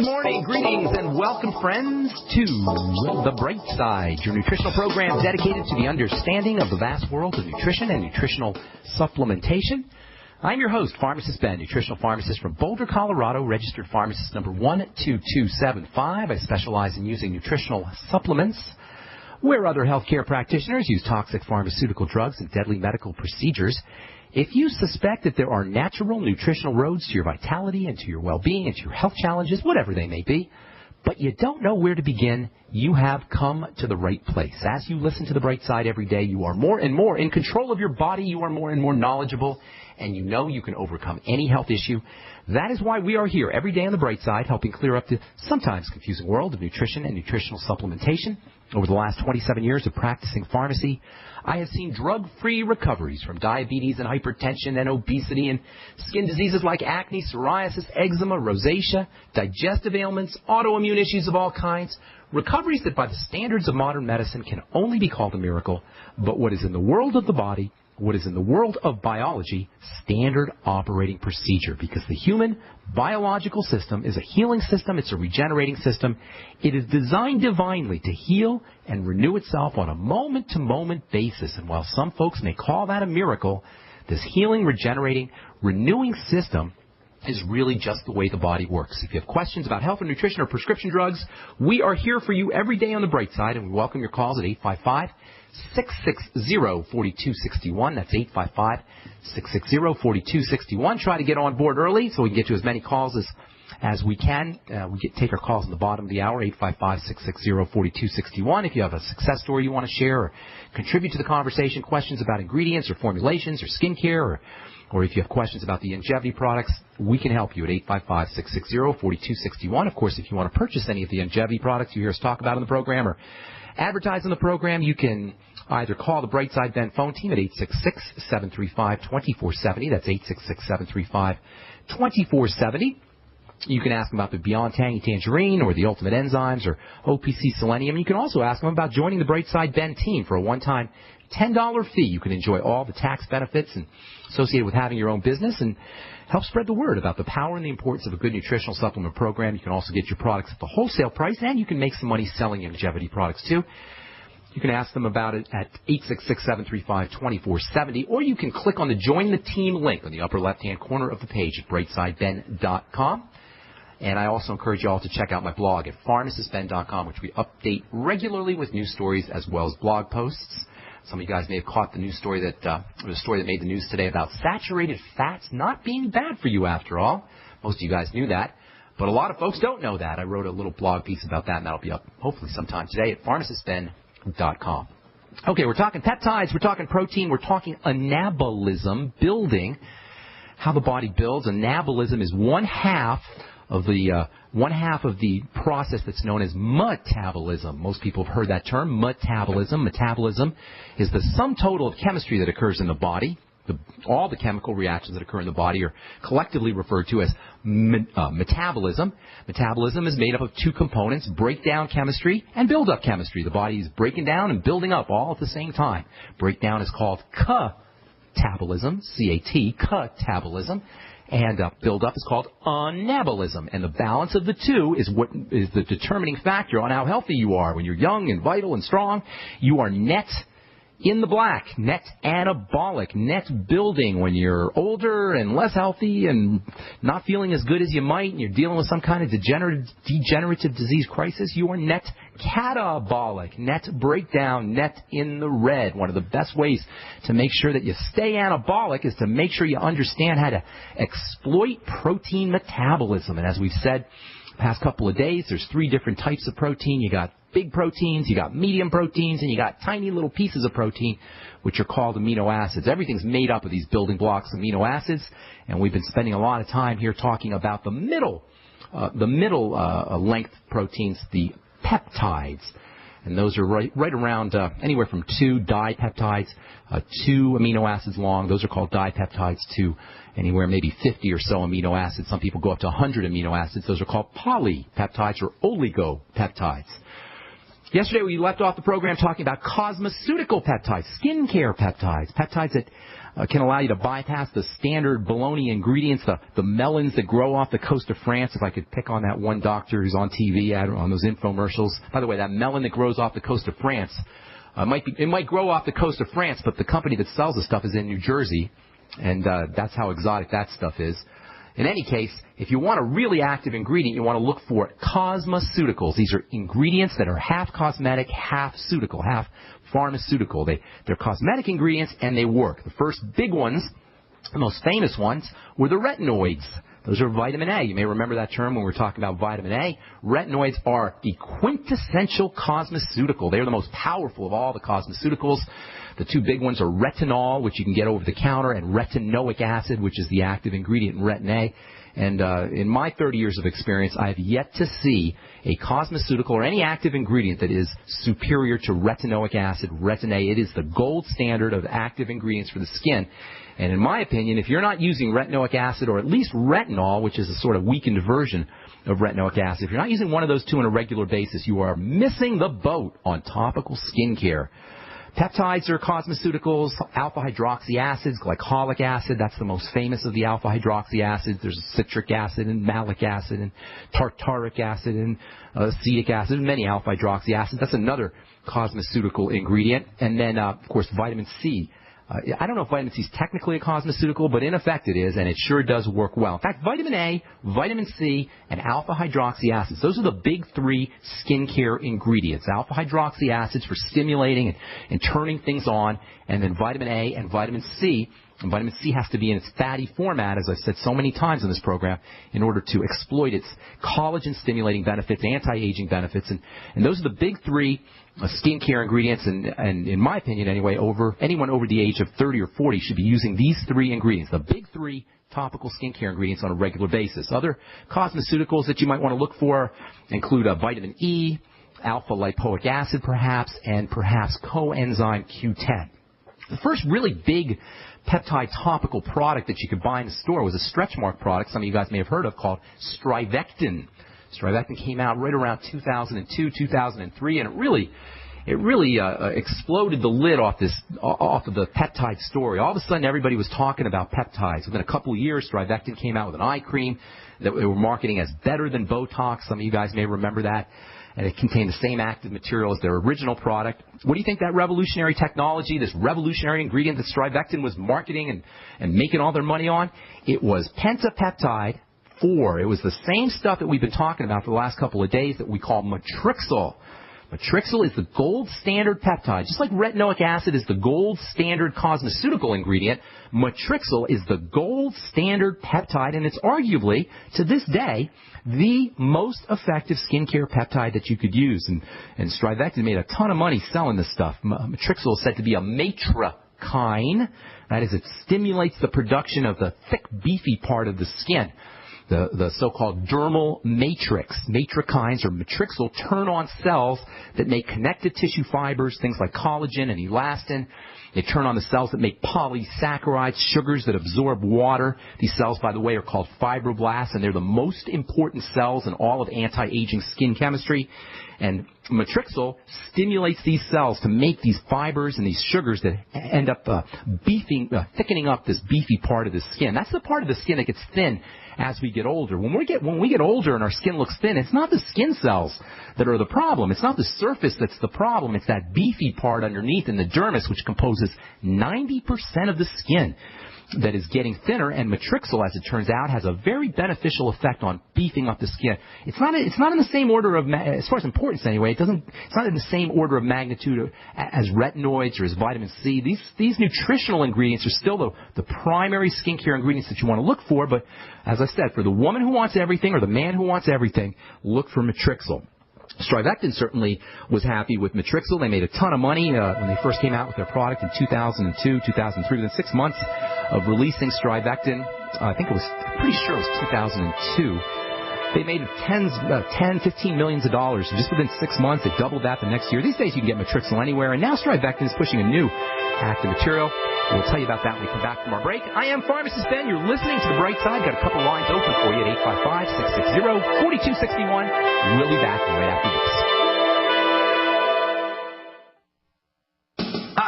Good morning, greetings, and welcome, friends, to The Bright Side, your nutritional program dedicated to the understanding of the vast world of nutrition and nutritional supplementation. I'm your host, Pharmacist Ben, nutritional pharmacist from Boulder, Colorado, registered pharmacist number 12275. I specialize in using nutritional supplements where other healthcare practitioners use toxic pharmaceutical drugs and deadly medical procedures. If you suspect that there are natural nutritional roads to your vitality and to your well-being and to your health challenges, whatever they may be, but you don't know where to begin, you have come to the right place. As you listen to The Bright Side every day, you are more and more in control of your body, you are more and more knowledgeable, and you know you can overcome any health issue. That is why we are here every day on The Bright Side, helping clear up the sometimes confusing world of nutrition and nutritional supplementation. Over the last 27 years of practicing pharmacy, I have seen drug-free recoveries from diabetes and hypertension and obesity and skin diseases like acne, psoriasis, eczema, rosacea, digestive ailments, autoimmune issues of all kinds. Recoveries that by the standards of modern medicine can only be called a miracle, but what is in the world of the body, what is in the world of biology, standard operating procedure, because the human biological system is a healing system, it's a regenerating system. It is designed divinely to heal and renew itself on a moment-to-moment basis. And while some folks may call that a miracle, this healing, regenerating, renewing system is really just the way the body works. If you have questions about health and nutrition or prescription drugs, we are here for you every day on The Bright Side, and we welcome your calls at 855-660-4261. That's 855-660-4261. Try to get on board early so we can get to as many calls as we can. Take our calls in the bottom of the hour, 855-660-4261. If you have a success story you want to share or contribute to the conversation, questions about ingredients or formulations or skincare, or if you have questions about the longevity products, we can help you at 855-660-4261. Of course, if you want to purchase any of the longevity products you hear us talk about in the program or advertise on the program, you can either call the Brightside Ben phone team at 866-735-2470. That's 866-735-2470. You can ask them about the Beyond Tangy Tangerine or the Ultimate Enzymes or OPC Selenium. You can also ask them about joining the Brightside Ben team for a one-time $10 fee. You can enjoy all the tax benefits associated with having your own business and help spread the word about the power and the importance of a good nutritional supplement program. You can also get your products at the wholesale price, and you can make some money selling longevity products too. You can ask them about it at 866-735-2470, or you can click on the Join the Team link on the upper left-hand corner of the page at brightsideben.com. And I also encourage you all to check out my blog at pharmacistben.com, which we update regularly with news stories as well as blog posts. Some of you guys may have caught the news story the story that made the news today about saturated fats not being bad for you after all. Most of you guys knew that, but a lot of folks don't know that. I wrote a little blog piece about that, and that'll be up hopefully sometime today at pharmacistben.com. Okay, we're talking peptides, we're talking protein, we're talking anabolism, building, how the body builds. Anabolism is one half of the process that's known as metabolism. Most people have heard that term, metabolism. Metabolism is the sum total of chemistry that occurs in the body. All the chemical reactions that occur in the body are collectively referred to as metabolism. Metabolism is made up of two components, breakdown chemistry and build-up chemistry. The body is breaking down and building up all at the same time. Breakdown is called catabolism, C-A-T, catabolism. And build-up is called anabolism. And the balance of the two is what is the determining factor on how healthy you are. When you're young and vital and strong, you are net in the black, net anabolic, net building. When you're older and less healthy and not feeling as good as you might, and you're dealing with some kind of degenerative disease crisis, you are net catabolic, net breakdown, net in the red. One of the best ways to make sure that you stay anabolic is to make sure you understand how to exploit protein metabolism. And as we've said the past couple of days, there's three different types of protein. You got big proteins, you got medium proteins, and you got tiny little pieces of protein, which are called amino acids. Everything's made up of these building blocks, amino acids, and we've been spending a lot of time here talking about the middle length proteins, the peptides. And those are right around anywhere from 2 dipeptides, 2 amino acids long. Those are called dipeptides, to anywhere maybe 50 or so amino acids. Some people go up to 100 amino acids. Those are called polypeptides or oligopeptides. Yesterday we left off the program talking about cosmeceutical peptides, skincare peptides, peptides that can allow you to bypass the standard baloney ingredients, the melons that grow off the coast of France. If I could pick on that one doctor who's on TV on those infomercials. By the way, that melon that grows off the coast of France, it might grow off the coast of France, but the company that sells the stuff is in New Jersey, and that's how exotic that stuff is. In any case, if you want a really active ingredient, you want to look for cosmeceuticals. These are ingredients that are half cosmetic, half ceutical, half pharmaceutical. They're cosmetic ingredients, and they work. The first big ones, the most famous ones, were the retinoids. Those are vitamin A. You may remember that term when we were talking about vitamin A. Retinoids are the quintessential cosmeceutical. They are the most powerful of all the cosmeceuticals. The two big ones are retinol, which you can get over the counter, and retinoic acid, which is the active ingredient in Retin A. And in my 30 years of experience, I have yet to see a cosmeceutical or any active ingredient that is superior to retinoic acid, Retin A. It is the gold standard of active ingredients for the skin. And in my opinion, if you're not using retinoic acid or at least retinol, which is a sort of weakened version of retinoic acid, if you're not using one of those two on a regular basis, you are missing the boat on topical skincare. Peptides are cosmeceuticals, alpha-hydroxy acids, glycolic acid, that's the most famous of the alpha-hydroxy acids. There's citric acid and malic acid and tartaric acid and acetic acid and many alpha-hydroxy acids. That's another cosmeceutical ingredient. And then, of course, vitamin C. I don't know if vitamin C is technically a cosmeceutical, but in effect it is, and it sure does work well. In fact, vitamin A, vitamin C, and alpha-hydroxy acids, those are the big three skincare ingredients. Alpha-hydroxy acids for stimulating and turning things on, and then vitamin A and vitamin C. And vitamin C has to be in its fatty format, as I've said so many times in this program, in order to exploit its collagen-stimulating benefits, anti-aging benefits. And those are the big three skincare ingredients, and in my opinion anyway, anyone over the age of 30 or 40 should be using these three ingredients, the big three topical skincare ingredients on a regular basis. Other cosmeceuticals that you might want to look for include vitamin E, alpha-lipoic acid perhaps, and perhaps coenzyme Q10. The first really big peptide topical product that you could buy in the store was a stretch mark product some of you guys may have heard of called Strivectin. Strivectin came out right around 2002, 2003, and it really exploded the lid off of the peptide story. All of a sudden, everybody was talking about peptides. Within a couple of years, Strivectin came out with an eye cream that they were marketing as better than Botox. Some of you guys may remember that. And it contained the same active material as their original product. What do you think that revolutionary technology, this revolutionary ingredient that Strivectin was marketing and making all their money on? It was pentapeptide 4. It was the same stuff that we've been talking about for the last couple of days that we call matrixyl. Matrixyl is the gold standard peptide. Just like retinoic acid is the gold standard cosmeceutical ingredient, matrixyl is the gold standard peptide, and it's arguably, to this day, the most effective skincare peptide that you could use. And Strivectin made a ton of money selling this stuff. Matrixyl is said to be a matrikine. That is, it stimulates the production of the thick, beefy part of the skin. The so-called dermal matrix. Matrikines or matrixyl turn on cells that make connective tissue fibers, things like collagen and elastin. They turn on the cells that make polysaccharides, sugars that absorb water. These cells, by the way, are called fibroblasts, and they're the most important cells in all of anti-aging skin chemistry. And matrixyl stimulates these cells to make these fibers and these sugars that end up thickening up this beefy part of the skin. That's the part of the skin that gets thin as we get older. When we get older and our skin looks thin, it's not the skin cells that are the problem. It's not the surface that's the problem. It's that beefy part underneath in the dermis, which composes 90% of the skin, that is getting thinner, and matrixyl, as it turns out, has a very beneficial effect on beefing up the skin. It's not in the same order of, as far as importance anyway, it's not in the same order of magnitude as retinoids or as vitamin C. These nutritional ingredients are still the primary skincare ingredients that you want to look for, but as I said, for the woman who wants everything or the man who wants everything, look for matrixyl. Strivectin certainly was happy with matrixyl. They made a ton of money when they first came out with their product in 2002, 2003. Within 6 months of releasing Strivectin, pretty sure it was 2002, they made $10, $15 million just within 6 months. They doubled that the next year. These days you can get matrixyl anywhere, and now Strivectin is pushing a new active material. We'll tell you about that when we come back from our break. I am Pharmacist Ben. You're listening to The Bright Side. Got a couple lines open for you at 855-660-4261. We'll be back right after this.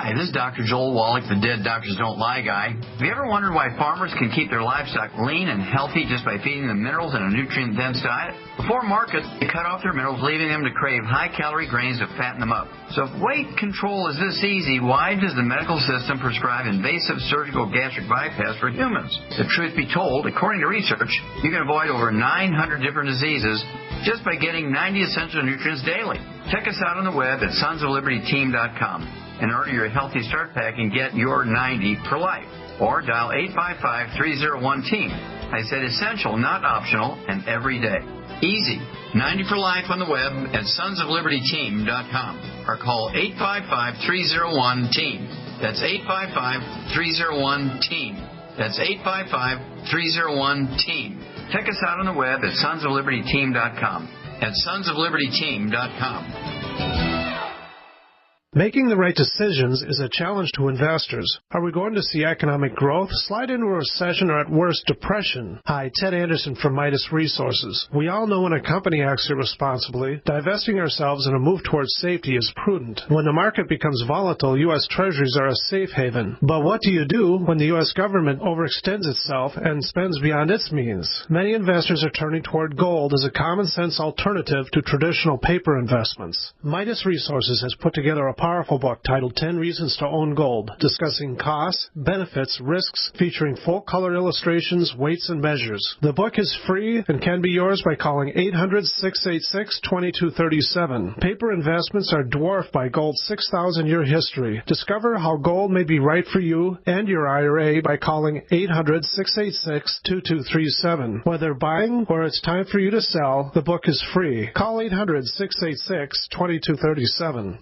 Hi, this is Dr. Joel Wallach, the Dead Doctors Don't Lie guy. Have you ever wondered why farmers can keep their livestock lean and healthy just by feeding them minerals in a nutrient-dense diet? Before market, they cut off their minerals, leaving them to crave high-calorie grains to fatten them up. So if weight control is this easy, why does the medical system prescribe invasive surgical gastric bypass for humans? The truth be told, according to research, you can avoid over 900 different diseases just by getting 90 essential nutrients daily. Check us out on the web at sonsoflibertyteam.com. And order your Healthy Start Pack and get your 90 for life. Or dial 855-301-TEAM. I said essential, not optional, and every day. Easy. 90 for life on the web at sonsoflibertyteam.com. Or call 855-301-TEAM. That's 855-301-TEAM. That's 855-301-TEAM. Check us out on the web at sonsoflibertyteam.com. At sonsoflibertyteam.com. Making the right decisions is a challenge to investors. Are we going to see economic growth, slide into a recession, or at worst, depression? Hi, Ted Anderson from Midas Resources. We all know when a company acts irresponsibly, divesting ourselves in a move towards safety is prudent. When the market becomes volatile, U.S. Treasuries are a safe haven. But what do you do when the U.S. government overextends itself and spends beyond its means? Many investors are turning toward gold as a common-sense alternative to traditional paper investments. Midas Resources has put together a powerful book titled 10 Reasons to Own Gold, discussing costs, benefits, risks, featuring full-color illustrations, weights, and measures. The book is free and can be yours by calling 800-686-2237. Paper investments are dwarfed by gold's 6,000-year history. Discover how gold may be right for you and your IRA by calling 800-686-2237. Whether buying or it's time for you to sell, the book is free. Call 800-686-2237.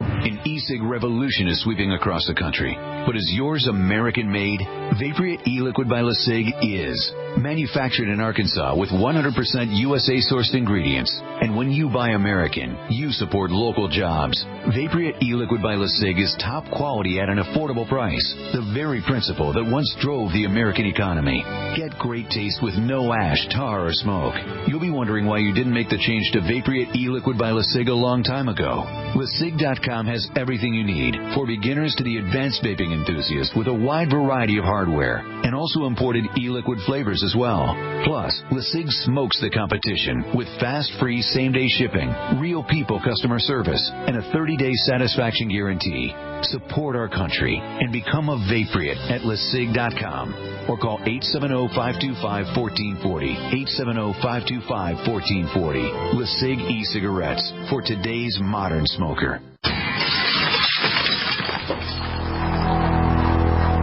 An e-cig revolution is sweeping across the country. But is yours American-made? Vaporite e-liquid by LeSig is. Manufactured in Arkansas with 100% USA-sourced ingredients. And when you buy American, you support local jobs. Vaporite e-liquid by LeSig is top quality at an affordable price. The very principle that once drove the American economy. Get great taste with no ash, tar, or smoke. You'll be wondering why you didn't make the change to Vaporite e-liquid by LeSig a long time ago. LeSig.com has everything you need, for beginners to the advanced vaping enthusiast, with a wide variety of hardware, and also imported e-liquid flavors as well. Plus, LeSig smokes the competition with fast, free, same-day shipping, real people customer service, and a 30-day satisfaction guarantee. Support our country and become a Vaporite at LeSig.com, or call 870-525-1440, 870-525-1440. LeSig e-cigarettes for today's modern smoker.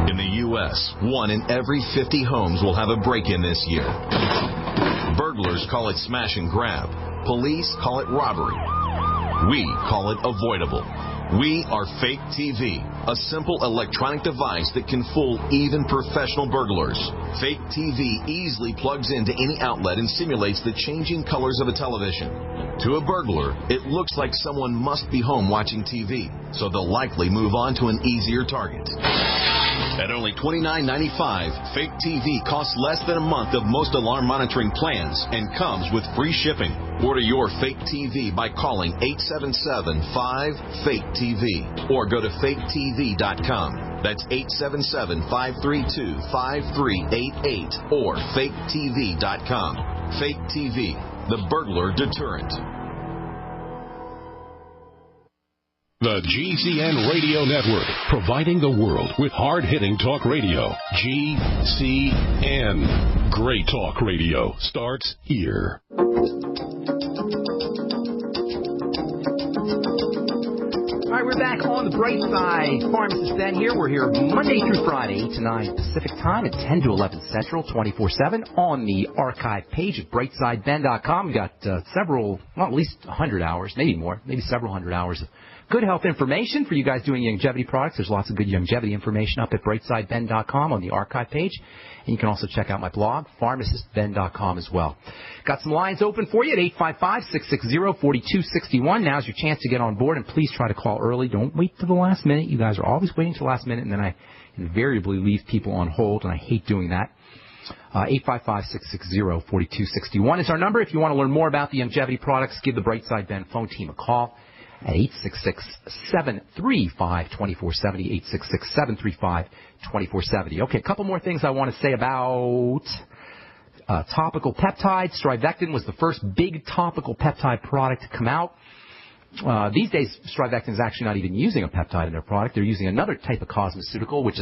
In the U.S., 1 in every 50 homes will have a break-in this year. Burglars call it smash and grab. Police call it robbery. We call it avoidable. We are Fake TV, a simple electronic device that can fool even professional burglars. Fake TV easily plugs into any outlet and simulates the changing colors of a television. To a burglar, it looks like someone must be home watching TV, so they'll likely move on to an easier target. At only $29.95, Fake TV costs less than a month of most alarm monitoring plans and comes with free shipping. Order your Fake TV by calling 877-5-FAKE-TV or go to faketv.com. That's 877-532-5388 or faketv.com. Fake TV, the burglar deterrent. The GCN Radio Network, providing the world with hard-hitting talk radio. GCN. Great talk radio starts here. All right, we're back on the Bright Side. Pharmacist Ben here. We're here Monday through Friday, 8 to 9 Pacific Time and 10 to 11 Central, 24/7 on the archive page at brightsideben.com. We've got several, well, at least 100 hours, maybe more, maybe several hundred hours of good health information for you guys doing longevity products. There's lots of good longevity information up at brightsideben.com on the archive page. And you can also check out my blog, pharmacistben.com as well. Got some lines open for you at 855-660-4261. Now's your chance to get on board, and please try to call early. Don't wait till the last minute. You guys are always waiting till the last minute, and then I invariably leave people on hold, and I hate doing that. 855-660-4261 is our number. If you want to learn more about the longevity products, give the Brightside Ben phone team a call. at 866-735-2470, 866-735-2470. Okay, a couple more things I want to say about topical peptides. Strivectin was the first big topical peptide product to come out. These days, Strivectin is actually not even using a peptide in their product. They're using another type of cosmeceutical, which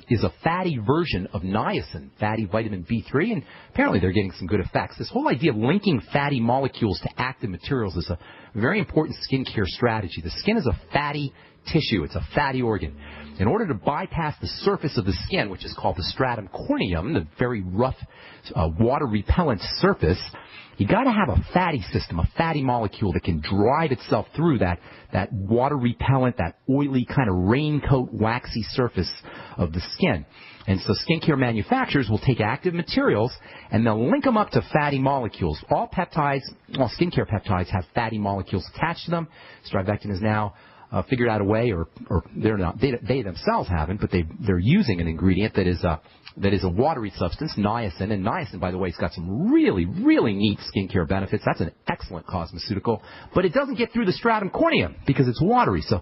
is a fatty version of niacin, fatty vitamin B3, and apparently they're getting some good effects. This whole idea of linking fatty molecules to active materials is a very important skincare strategy. The skin is a fatty tissue. It's a fatty organ. In order to bypass the surface of the skin, which is called the stratum corneum, the very rough, water-repellent surface, you got to have a fatty system, a fatty molecule that can drive itself through that water-repellent, that oily kind of raincoat, waxy surface of the skin. And so skincare manufacturers will take active materials and they'll link them up to fatty molecules. All skincare peptides have fatty molecules attached to them. Strivectin is now figured out a way, or they're not, they themselves haven't, but they're using an ingredient that is a watery substance, niacin. And niacin, by the way, has got some really, really neat skincare benefits. That's an excellent cosmeceutical, but it doesn't get through the stratum corneum because it's watery. So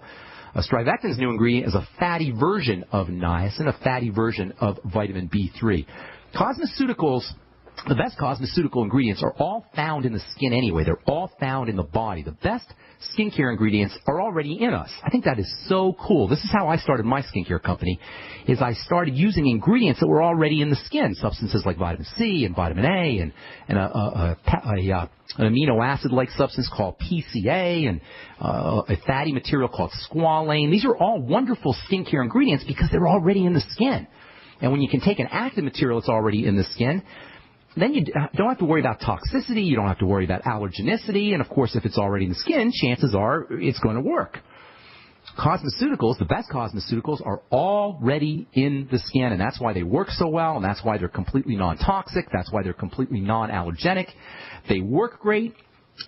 Strivectin's new ingredient is a fatty version of niacin, a fatty version of vitamin B3. Cosmeceuticals, the best cosmeceutical ingredients are all found in the skin anyway. They're all found in the body. The best skincare ingredients are already in us. I think that is so cool. This is how I started my skincare company, is I started using ingredients that were already in the skin, substances like vitamin C and vitamin A and an amino acid-like substance called PCA and a fatty material called squalane. These are all wonderful skincare ingredients because they're already in the skin. And when you can take an active material that's already in the skin, then you don't have to worry about toxicity, you don't have to worry about allergenicity, and of course if it's already in the skin, chances are it's going to work. Cosmeceuticals, the best cosmeceuticals, are already in the skin, and that's why they work so well, and that's why they're completely non-toxic, that's why they're completely non-allergenic. They work great,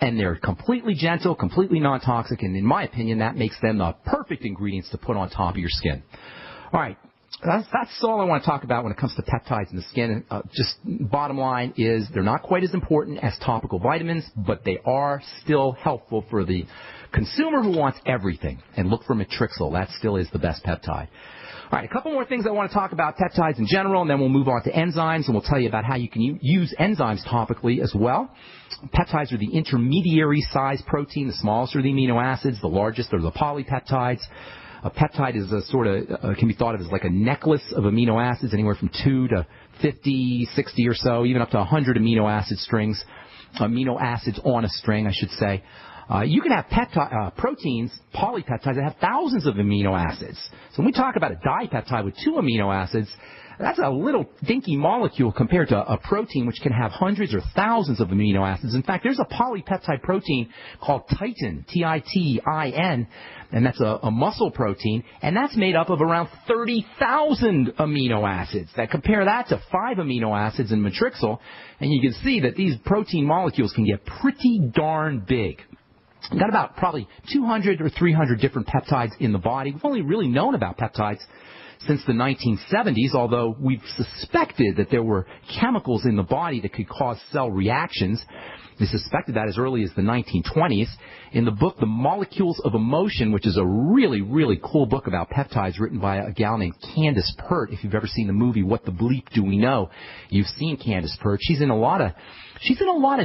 and they're completely gentle, completely non-toxic, and in my opinion, that makes them the perfect ingredients to put on top of your skin. All right. That's all I want to talk about when it comes to peptides in the skin. Just bottom line is they're not quite as important as topical vitamins, but they are still helpful for the consumer who wants everything. And look for Matrixyl. That still is the best peptide. All right, a couple more things I want to talk about peptides in general, and then we'll move on to enzymes, and we'll tell you about how you can use enzymes topically as well. Peptides are the intermediary size protein. The smallest are the amino acids. The largest are the polypeptides. A peptide is can be thought of as like a necklace of amino acids, anywhere from 2 to 50, 60 or so, even up to 100 amino acids on a string, I should say. You can have proteins, polypeptides, that have thousands of amino acids. So when we talk about a dipeptide with 2 amino acids, that's a little dinky molecule compared to a protein which can have hundreds or thousands of amino acids. In fact, there's a polypeptide protein called titin, T-I-T-I-N, and that's a muscle protein, and that's made up of around 30,000 amino acids. Compare that to 5 amino acids in Matrixyl, and you can see that these protein molecules can get pretty darn big. We've got about probably 200 or 300 different peptides in the body. We've only really known about peptides since the 1970s, although we've suspected that there were chemicals in the body that could cause cell reactions. We suspected that as early as the 1920s. In the book, The Molecules of Emotion, which is a really, really cool book about peptides written by a gal named Candace Pert. If you've ever seen the movie What the Bleep Do We Know, you've seen Candace Pert. She's in a lot of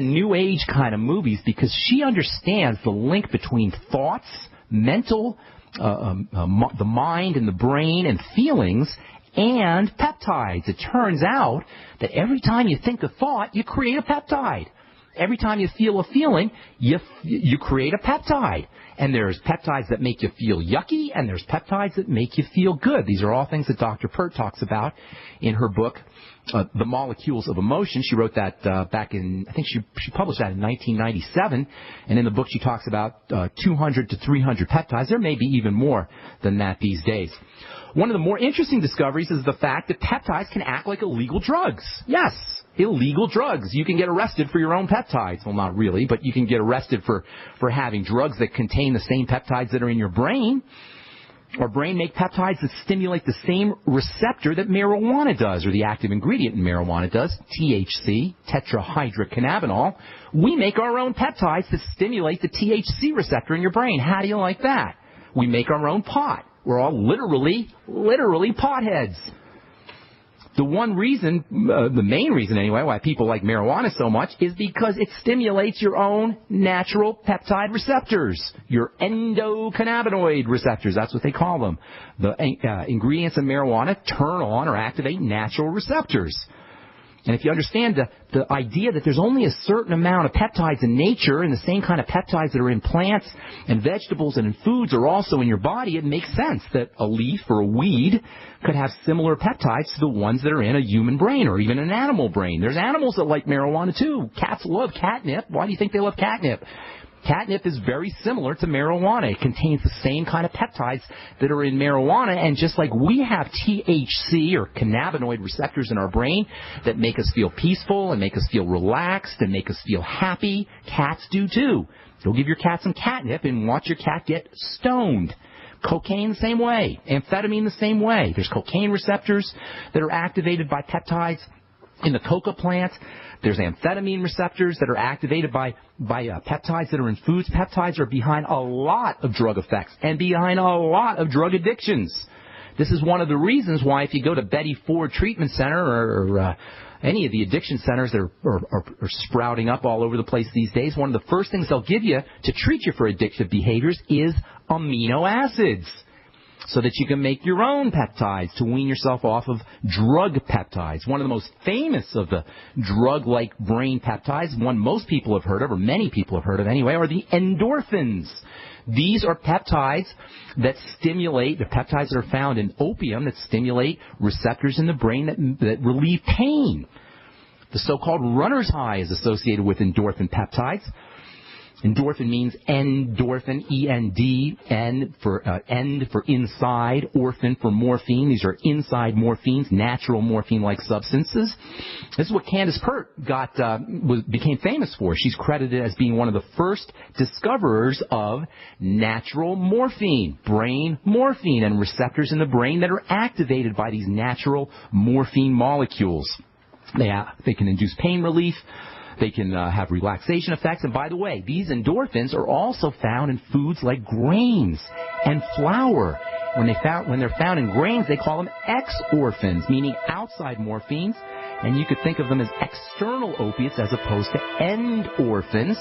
new age kind of movies because she understands the link between thoughts, mental, the mind and the brain and feelings, and peptides. It turns out that every time you think a thought, you create a peptide. Every time you feel a feeling, you create a peptide. And there's peptides that make you feel yucky, and there's peptides that make you feel good. These are all things that Dr. Pert talks about in her book, The Molecules of Emotion. She wrote that back in, I think she published that in 1997. And in the book she talks about 200 to 300 peptides. There may be even more than that these days. One of the more interesting discoveries is the fact that peptides can act like illegal drugs. Yes, illegal drugs. You can get arrested for your own peptides. Well, not really, but you can get arrested for having drugs that contain the same peptides that are in your brain. Our brain make peptides that stimulate the same receptor that marijuana does, or the active ingredient in marijuana does, THC, tetrahydrocannabinol. We make our own peptides that stimulate the THC receptor in your brain. How do you like that? We make our own pot. We're all literally potheads. The one reason, the main reason anyway, why people like marijuana so much is because it stimulates your own natural peptide receptors, your endocannabinoid receptors. That's what they call them. The ingredients in marijuana turn on or activate natural receptors. And if you understand the idea that there's only a certain amount of peptides in nature, and the same kind of peptides that are in plants and vegetables and in foods are also in your body, it makes sense that a leaf or a weed could have similar peptides to the ones that are in a human brain or even an animal brain. There's animals that like marijuana too. Cats love catnip. Why do you think they love catnip? Catnip is very similar to marijuana. It contains the same kind of peptides that are in marijuana, and just like we have THC or cannabinoid receptors in our brain that make us feel peaceful and make us feel relaxed and make us feel happy, cats do too. Go give your cat some catnip and watch your cat get stoned. Cocaine the same way. Amphetamine the same way. There's cocaine receptors that are activated by peptides in the coca plant. There's amphetamine receptors that are activated by peptides that are in foods. Peptides are behind a lot of drug effects and behind a lot of drug addictions. This is one of the reasons why if you go to Betty Ford Treatment Center or any of the addiction centers that are sprouting up all over the place these days, one of the first things they'll give you to treat you for addictive behaviors is amino acids, so that you can make your own peptides to wean yourself off of drug peptides. One of the most famous of the drug-like brain peptides, one most people have heard of, or many people have heard of anyway, are the endorphins. These are peptides that stimulate, the peptides that are found in opium that stimulate receptors in the brain that relieve pain. The so-called runner's high is associated with endorphin peptides. Endorphin means endorphin, E-N-D, end for inside, orphan for morphine. These are inside morphines, natural morphine-like substances. This is what Candace Pert became famous for. She's credited as being one of the first discoverers of natural morphine, brain morphine, and receptors in the brain that are activated by these natural morphine molecules. They can induce pain relief. They can have relaxation effects. And by the way, these endorphins are also found in foods like grains and flour. When they're found in grains, they call them exorphins, meaning outside morphines. And you could think of them as external opiates as opposed to endorphins.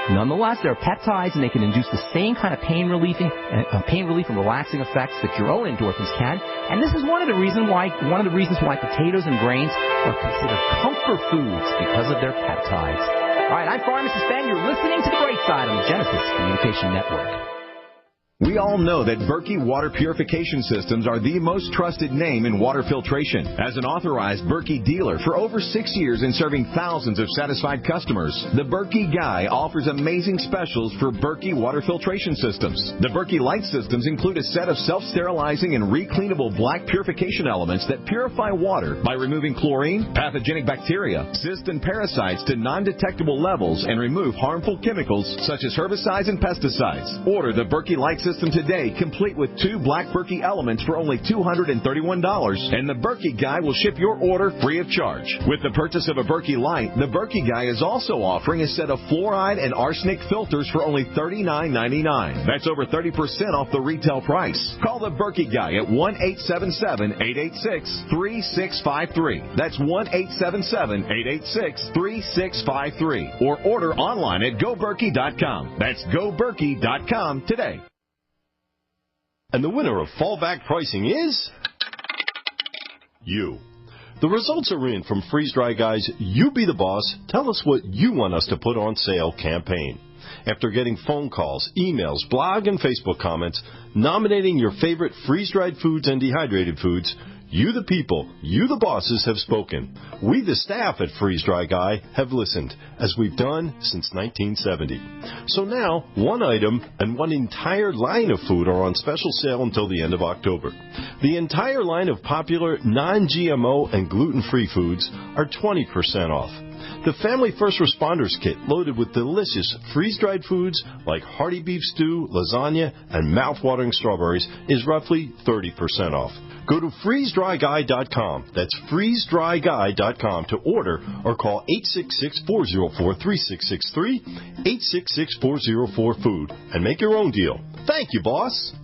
Nonetheless, they're peptides, and they can induce the same kind of pain relief and relaxing effects that your own endorphins can. And this is one of the reasons why potatoes and grains are considered comfort foods, because of their peptides. All right, I'm Pharmacist Ben. You're listening to The Bright Side on the Genesis Communication Network. We all know that Berkey Water Purification Systems are the most trusted name in water filtration. As an authorized Berkey dealer for over 6 years and serving thousands of satisfied customers, the Berkey Guy offers amazing specials for Berkey Water Filtration Systems. The Berkey Light Systems include a set of self-sterilizing and recleanable black purification elements that purify water by removing chlorine, pathogenic bacteria, cysts, and parasites to non-detectable levels and remove harmful chemicals such as herbicides and pesticides. Order the Berkey Light System today, complete with 2 black Berkey elements for only $231, and the Berkey Guy will ship your order free of charge. With the purchase of a Berkey Light, the Berkey Guy is also offering a set of fluoride and arsenic filters for only $39.99. That's over 30% off the retail price. Call the Berkey Guy at 1-877-886-3653. That's 1-877-886-3653. Or order online at GoBerkey.com. That's GoBerkey.com today. And the winner of fallback pricing is you. The results are in from Freeze Dry Guy's You Be the Boss, Tell Us What You Want Us to Put on Sale campaign. After getting phone calls, emails, blog, and Facebook comments nominating your favorite freeze-dried foods and dehydrated foods, you the people, you the bosses have spoken. We the staff at Freeze Dry Guy have listened, as we've done since 1970. So now, one item and one entire line of food are on special sale until the end of October. The entire line of popular non-GMO and gluten-free foods are 20% off. The Family First Responders Kit, loaded with delicious freeze-dried foods like hearty beef stew, lasagna, and mouth-watering strawberries, is roughly 30% off. Go to freezedryguy.com. That's freezedryguy.com to order or call 866-404-3663, 866-404-FOOD, and make your own deal. Thank you, boss.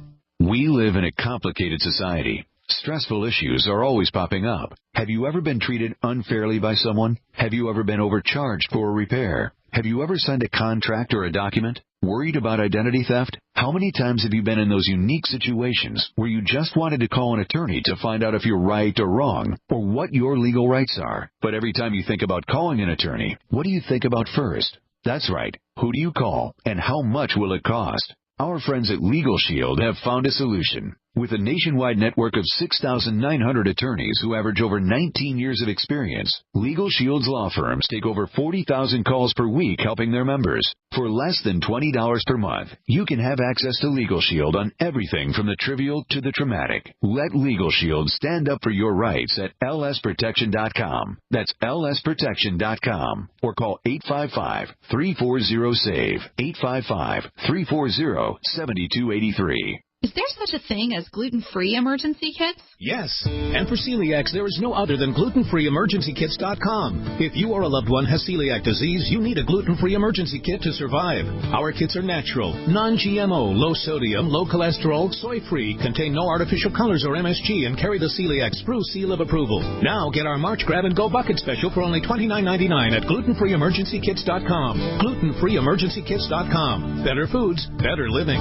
We live in a complicated society. Stressful issues are always popping up. Have you ever been treated unfairly by someone? Have you ever been overcharged for a repair? Have you ever signed a contract or a document? Worried about identity theft? How many times have you been in those unique situations where you just wanted to call an attorney to find out if you're right or wrong, or what your legal rights are? But every time you think about calling an attorney, what do you think about first? That's right. Who do you call, and how much will it cost? Our friends at Legal Shield have found a solution. With a nationwide network of 6,900 attorneys who average over 19 years of experience, Legal Shield's law firms take over 40,000 calls per week helping their members. For less than $20 per month, you can have access to Legal Shield on everything from the trivial to the traumatic. Let Legal Shield stand up for your rights at lsprotection.com. That's lsprotection.com. Or call 855-340-SAVE, 855-340-7283. Is there such a thing as gluten-free emergency kits? Yes. And for celiacs, there is no other than glutenfreeemergencykits.com. If you or a loved one has celiac disease, you need a gluten-free emergency kit to survive. Our kits are natural, non-GMO, low-sodium, low-cholesterol, soy-free, contain no artificial colors or MSG, and carry the celiac Spruce seal of approval. Now get our March Grab and Go Bucket special for only $29.99 at glutenfreeemergencykits.com. Glutenfreeemergencykits.com. Better foods, better living.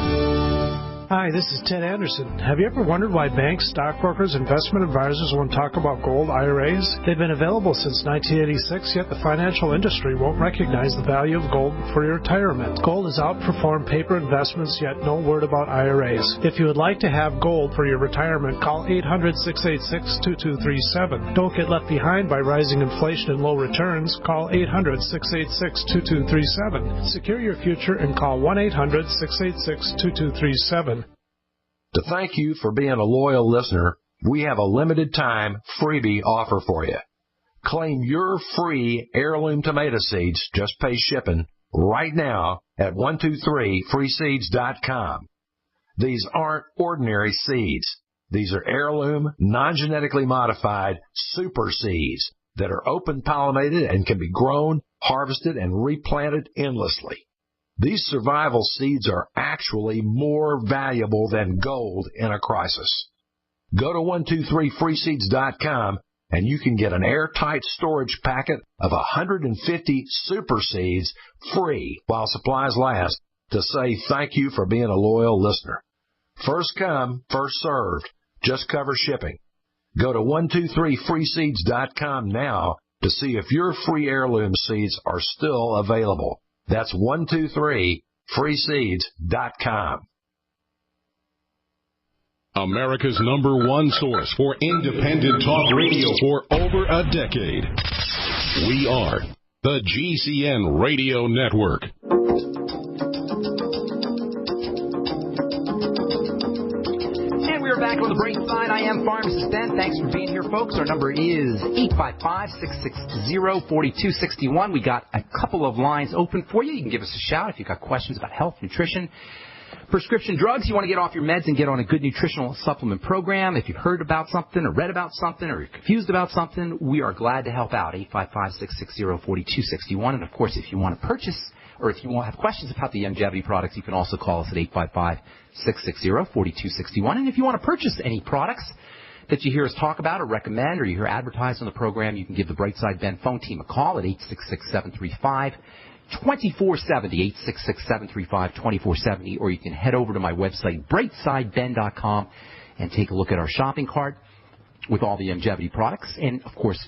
Hi, this is Ted Anderson. Have you ever wondered why banks, stockbrokers, investment advisors won't talk about gold IRAs? They've been available since 1986, yet the financial industry won't recognize the value of gold for your retirement. Gold has outperformed paper investments, yet no word about IRAs. If you would like to have gold for your retirement, call 800-686-2237. Don't get left behind by rising inflation and low returns. Call 800-686-2237. Secure your future and call 1-800-686-2237. To thank you for being a loyal listener, we have a limited time freebie offer for you. Claim your free heirloom tomato seeds, just pay shipping, right now at 123freeseeds.com. These aren't ordinary seeds. These are heirloom, non-genetically modified super seeds that are open pollinated and can be grown, harvested, and replanted endlessly. These survival seeds are actually more valuable than gold in a crisis. Go to 123freeseeds.com and you can get an airtight storage packet of 150 super seeds free while supplies last to say thank you for being a loyal listener. First come, first served. Just cover shipping. Go to 123freeseeds.com now to see if your free heirloom seeds are still available. That's 123freeseeds.com. America's #1 source for independent talk radio for over a decade. We are the GCN Radio Network. And we're back on the break side. I am Pharmacist Ben. Thanks for being here, folks. Our number is 855-660-4261. We got a couple of lines open for you. You can give us a shout if you've got questions about health, nutrition, prescription drugs. You want to get off your meds and get on a good nutritional supplement program. If you've heard about something or read about something or you're confused about something, we are glad to help out. 855-660-4261. And, of course, if you want to purchase or if you want to have questions about the longevity products, you can also call us at 855-660-4261. And if you want to purchase any products that you hear us talk about or recommend or you hear advertised on the program, you can give the Brightside Ben phone team a call at 866-735-2470, 866-735-2470, or you can head over to my website, brightsideben.com, and take a look at our shopping cart with all the longevity products. And, of course,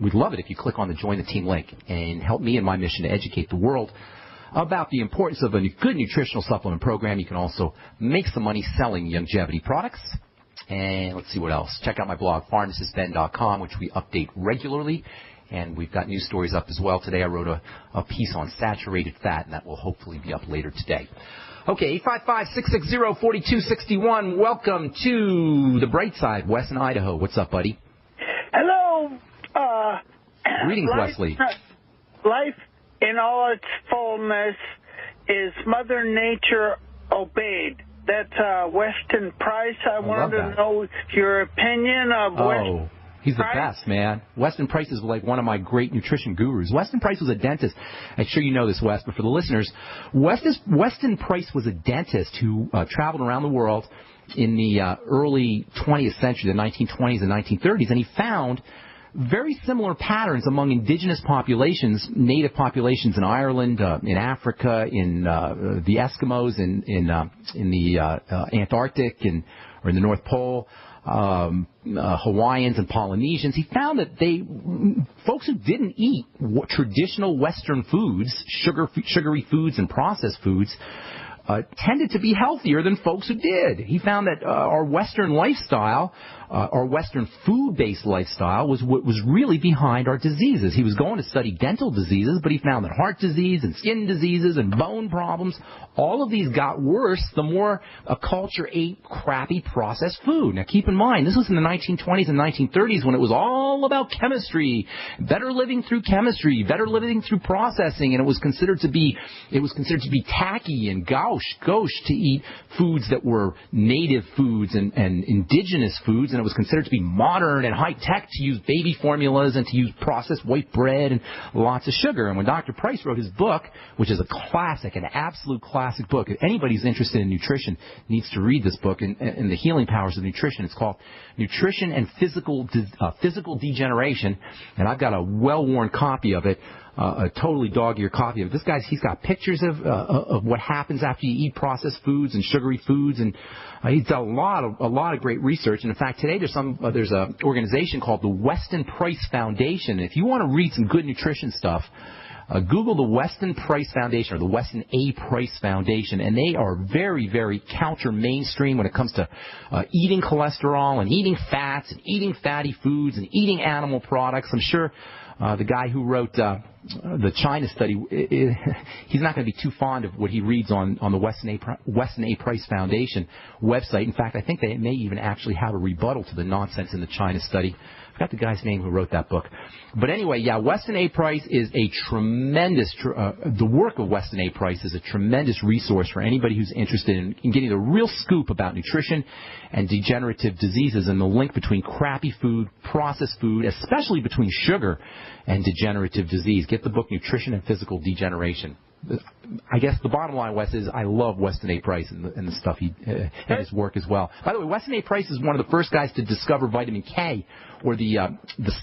we'd love it if you click on the Join the Team link and help me in my mission to educate the world about the importance of a good nutritional supplement program. You can also make some money selling longevity products. And let's see what else. Check out my blog, pharmacistben.com, which we update regularly. And we've got news stories up as well. Today I wrote a piece on saturated fat, and that will hopefully be up later today. Okay, 855-660-4261. Welcome to the Bright Side, Wes in Idaho. What's up, buddy? Hello. Greetings, Wesley. life in all its fullness is Mother Nature obeyed. That's Weston Price. I wanted to know your opinion of Weston. He's the best, man. Weston Price is like one of my great nutrition gurus. Weston Price was a dentist. I'm sure you know this, Wes, but for the listeners, Weston Price was a dentist who traveled around the world in the early 20th century, the 1920s and 1930s, and he found very similar patterns among indigenous populations, native populations in Ireland, in Africa, in the Eskimos, in the Antarctic, or in the North Pole, Hawaiians and Polynesians. He found that folks who didn't eat traditional Western foods, sugary foods and processed foods, tended to be healthier than folks who did. He found that our Western lifestyle, our Western food-based lifestyle, was what was really behind our diseases. He was going to study dental diseases, but he found that heart disease and skin diseases and bone problems, all of these got worse the more a culture ate crappy processed food. Now keep in mind, this was in the 1920s and 1930s when it was all about chemistry, better living through chemistry, better living through processing, and it was considered to be tacky and gauche to eat foods that were native foods and indigenous foods, and it was considered to be modern and high-tech to use baby formulas and to use processed white bread and lots of sugar. And when Dr. Price wrote his book, which is a classic, an absolute classic book, if anybody's interested in nutrition needs to read this book and the healing powers of nutrition. It's called Nutrition and Physical Degeneration, and I've got a well-worn copy of it. A totally dog-eared copy of it. He's got pictures of what happens after you eat processed foods and sugary foods, and he's done a lot of great research. And in fact, today there's an organization called the Weston Price Foundation. And if you want to read some good nutrition stuff, Google the Weston Price Foundation or the Weston A. Price Foundation, and they are very, very counter-mainstream when it comes to eating cholesterol and eating fats and eating fatty foods and eating animal products. I'm sure the guy who wrote the China study, he's not going to be too fond of what he reads on the Weston A. Price Foundation website. In fact, I think they may even actually have a rebuttal to the nonsense in the China study. I forgot the guy's name who wrote that book. But anyway, yeah, Weston A. Price is a tremendous, the work of Weston A. Price is a tremendous resource for anybody who's interested in getting the real scoop about nutrition and degenerative diseases and the link between crappy food, processed food, especially between sugar and degenerative disease. Get the book Nutrition and Physical Degeneration. I guess the bottom line, Wes, is I love Weston A. Price and the stuff and his work as well. By the way, Weston A. Price is one of the first guys to discover vitamin K, or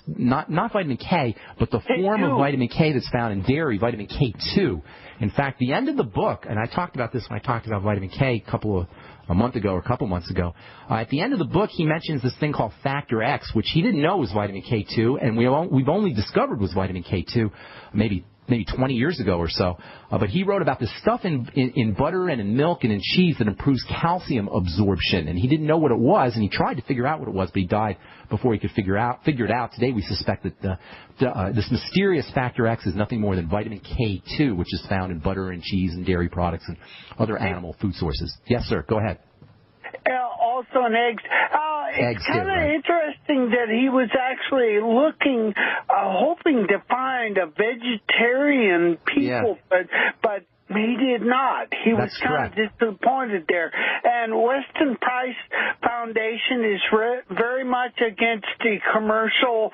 not vitamin K, but the form of vitamin K that's found in dairy, vitamin K2. In fact, the end of the book, and I talked about this when I talked about vitamin K a month ago or a couple months ago. At the end of the book, he mentions this thing called Factor X, which he didn't know was vitamin K2, and we've only discovered was vitamin K2 maybe 20 years ago or so. But he wrote about this stuff in butter and in milk and in cheese that improves calcium absorption. And he didn't know what it was, and he tried to figure out what it was, but he died before he could figure it out. Today we suspect that this mysterious Factor X is nothing more than vitamin K2, which is found in butter and cheese and dairy products and other animal food sources. Yes, sir. Go ahead. Also in eggs. It's kind of interesting that he was actually looking, hoping to find a vegetarian people, but he did not. He was kind of disappointed there. And Weston Price Foundation is very much against the commercial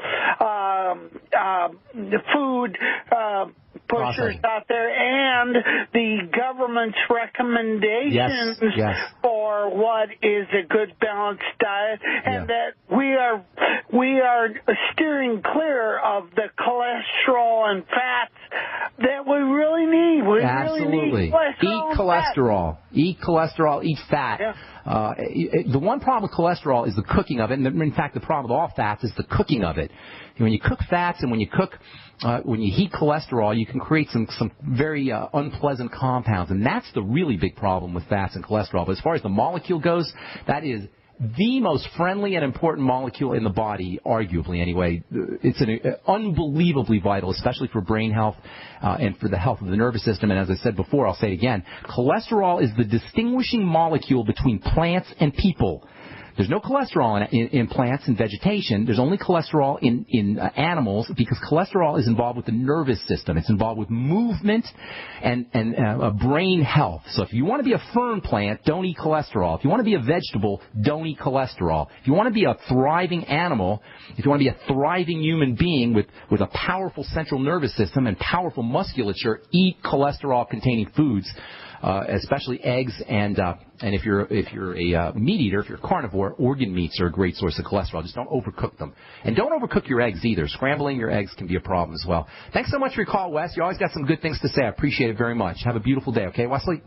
food pushers out there and the government's recommendations for what is a good balanced diet, and that we are steering clear of the cholesterol and fats that we really need. We really need cholesterol. Eat cholesterol, eat fat. The one problem with cholesterol is the cooking of it, and in fact the problem with all fats is the cooking of it. When you cook fats and when you heat cholesterol, you can create some very unpleasant compounds, and that's the really big problem with fats and cholesterol. But as far as the molecule goes, that is the most friendly and important molecule in the body, arguably anyway. It's unbelievably vital, especially for brain health and for the health of the nervous system. And as I said before, I'll say it again, cholesterol is the distinguishing molecule between plants and people. There's no cholesterol in plants and vegetation. There's only cholesterol in animals because cholesterol is involved with the nervous system. It's involved with movement and brain health. So if you want to be a fern plant, don't eat cholesterol. If you want to be a vegetable, don't eat cholesterol. If you want to be a thriving animal, if you want to be a thriving human being with a powerful central nervous system and powerful musculature, eat cholesterol-containing foods. Especially eggs and if you're a meat eater, if you're a carnivore, organ meats are a great source of cholesterol. Just don't overcook them. And don't overcook your eggs either. Scrambling your eggs can be a problem as well. Thanks so much for your call, Wes. You always got some good things to say. I appreciate it very much. Have a beautiful day, okay, Wesley?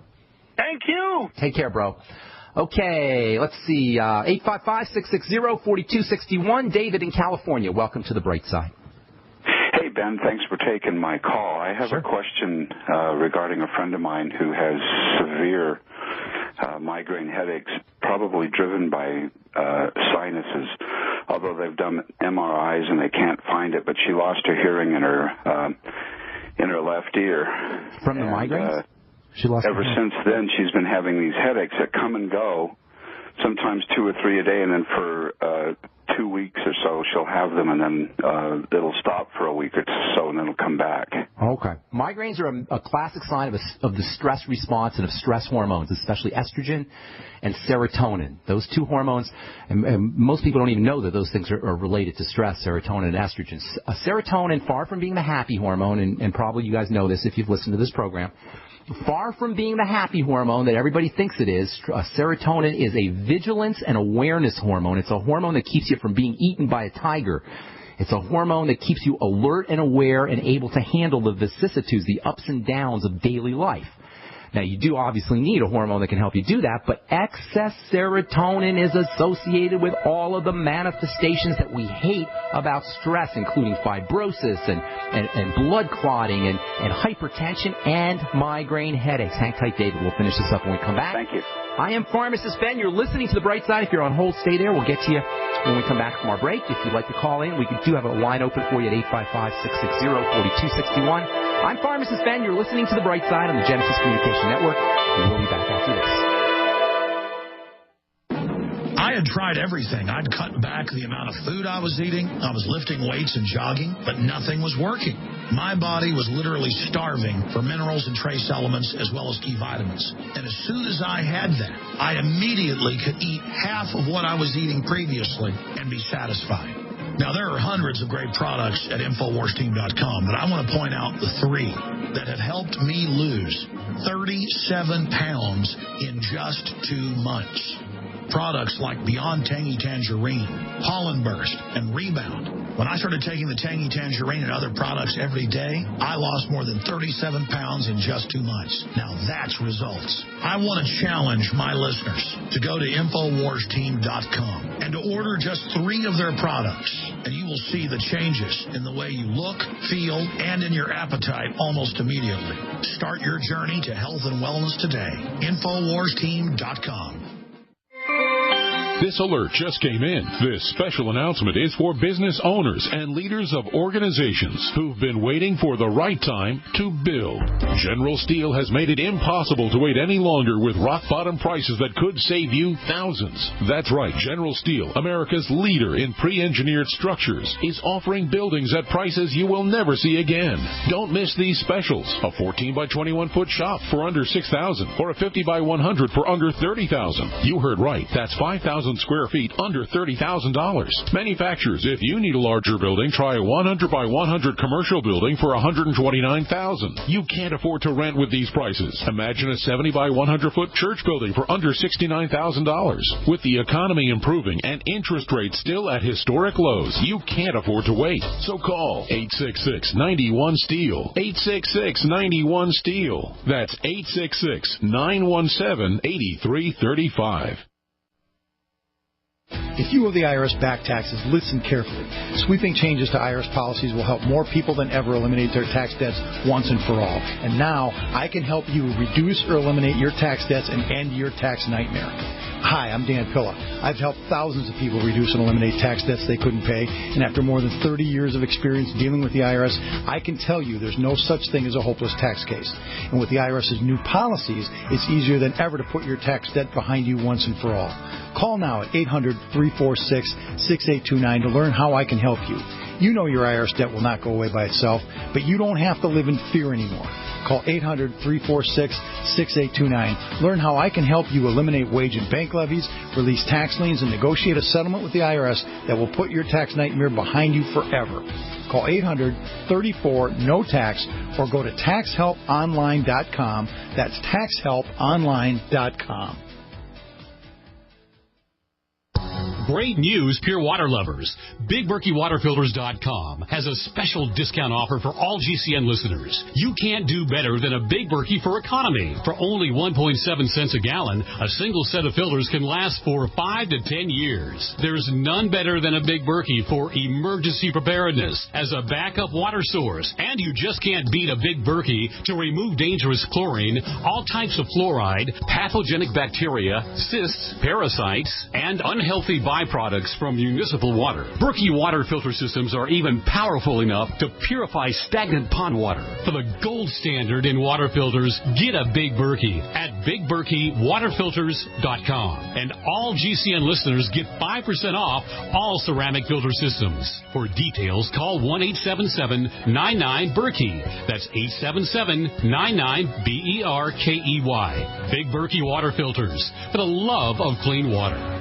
Thank you. Take care, bro. Okay, let's see. 855-660-4261. David in California. Welcome to the Bright Side. Hey, Ben, thanks for taking my call. I have a question regarding a friend of mine who has severe migraine headaches, probably driven by sinuses, although they've done MRIs and they can't find it, but she lost her hearing in her left ear. From the migraines? She lost ever since then, she's been having these headaches that come and go, sometimes 2 or 3 a day, and then for 2 weeks or so, she'll have them, and then it'll stop for a week or so, and then it'll come back. Okay. Migraines are a classic sign of the stress response and of stress hormones, especially estrogen and serotonin. Those two hormones, and most people don't even know that those things are related to stress, serotonin and estrogen. Serotonin, far from being the happy hormone, and probably you guys know this if you've listened to this program, far from being the happy hormone that everybody thinks it is, serotonin is a vigilance and awareness hormone. It's a hormone that keeps you from being eaten by a tiger. It's a hormone that keeps you alert and aware and able to handle the vicissitudes, the ups and downs of daily life. Now, you do obviously need a hormone that can help you do that, but excess serotonin is associated with all of the manifestations that we hate about stress, including fibrosis and blood clotting and hypertension and migraine headaches. Hang tight, David. We'll finish this up when we come back. Thank you. I am Pharmacist Ben. You're listening to The Bright Side. If you're on hold, stay there. We'll get to you when we come back from our break. If you'd like to call in, we do have a line open for you at 855-660-4261. I'm Pharmacist Ben. You're listening to The Bright Side on the Genesis Communication Network. We'll be back after this. I had tried everything. I'd cut back the amount of food I was eating. I was lifting weights and jogging, but nothing was working. My body was literally starving for minerals and trace elements as well as key vitamins. And as soon as I had that, I immediately could eat half of what I was eating previously and be satisfied. Now, there are hundreds of great products at InfoWarsTeam.com, but I want to point out the 3 that have helped me lose 37 pounds in just 2 months. Products like Beyond Tangy Tangerine, Pollen Burst, and Rebound. When I started taking the Tangy Tangerine and other products every day, I lost more than 37 pounds in just 2 months. Now that's results. I want to challenge my listeners to go to InfoWarsTeam.com and to order just 3 of their products, and you will see the changes in the way you look, feel, and in your appetite almost immediately. Start your journey to health and wellness today. InfoWarsTeam.com. This alert just came in. This special announcement is for business owners and leaders of organizations who've been waiting for the right time to build. General Steel has made it impossible to wait any longer with rock-bottom prices that could save you thousands. That's right. General Steel, America's leader in pre-engineered structures, is offering buildings at prices you will never see again. Don't miss these specials. A 14 by 21 foot shop for under $6,000 or a 50 by 100 for under $30,000. You heard right. That's 5,000 square feet under $30,000. Manufacturers, if you need a larger building, try a 100 by 100 commercial building for $129,000. You can't afford to rent with these prices. Imagine a 70 by 100 foot church building for under $69,000. With the economy improving and interest rates still at historic lows, you can't afford to wait. So call 866-91-STEEL. 866-91-STEEL. That's 866-917-8335. If you owe the IRS back taxes, listen carefully. Sweeping changes to IRS policies will help more people than ever eliminate their tax debts once and for all. And now, I can help you reduce or eliminate your tax debts and end your tax nightmare. Hi, I'm Dan Pilla. I've helped thousands of people reduce and eliminate tax debts they couldn't pay, and after more than 30 years of experience dealing with the IRS, I can tell you there's no such thing as a hopeless tax case. And with the IRS's new policies, it's easier than ever to put your tax debt behind you once and for all. Call now at 800-346-6829 to learn how I can help you. You know your IRS debt will not go away by itself, but you don't have to live in fear anymore. Call 800-346-6829. Learn how I can help you eliminate wage and bank levies, release tax liens, and negotiate a settlement with the IRS that will put your tax nightmare behind you forever. Call 800-34-NO-TAX or go to taxhelponline.com. That's taxhelponline.com. Great news, pure water lovers. BigBerkeyWaterFilters.com has a special discount offer for all GCN listeners. You can't do better than a Big Berkey for economy. For only 1.7 cents a gallon, a single set of filters can last for 5 to 10 years. There's none better than a Big Berkey for emergency preparedness as a backup water source. And you just can't beat a Big Berkey to remove dangerous chlorine, all types of fluoride, pathogenic bacteria, cysts, parasites, and unhealthy byproducts from municipal water. Berkey water filter systems are even powerful enough to purify stagnant pond water. For the gold standard in water filters, get a Big Berkey at BigBerkeyWaterFilters.com. And all GCN listeners get 5% off all ceramic filter systems. For details, call 1-877-99-BERKEY. That's 877-99-BERKEY. Big Berkey Water Filters, for the love of clean water.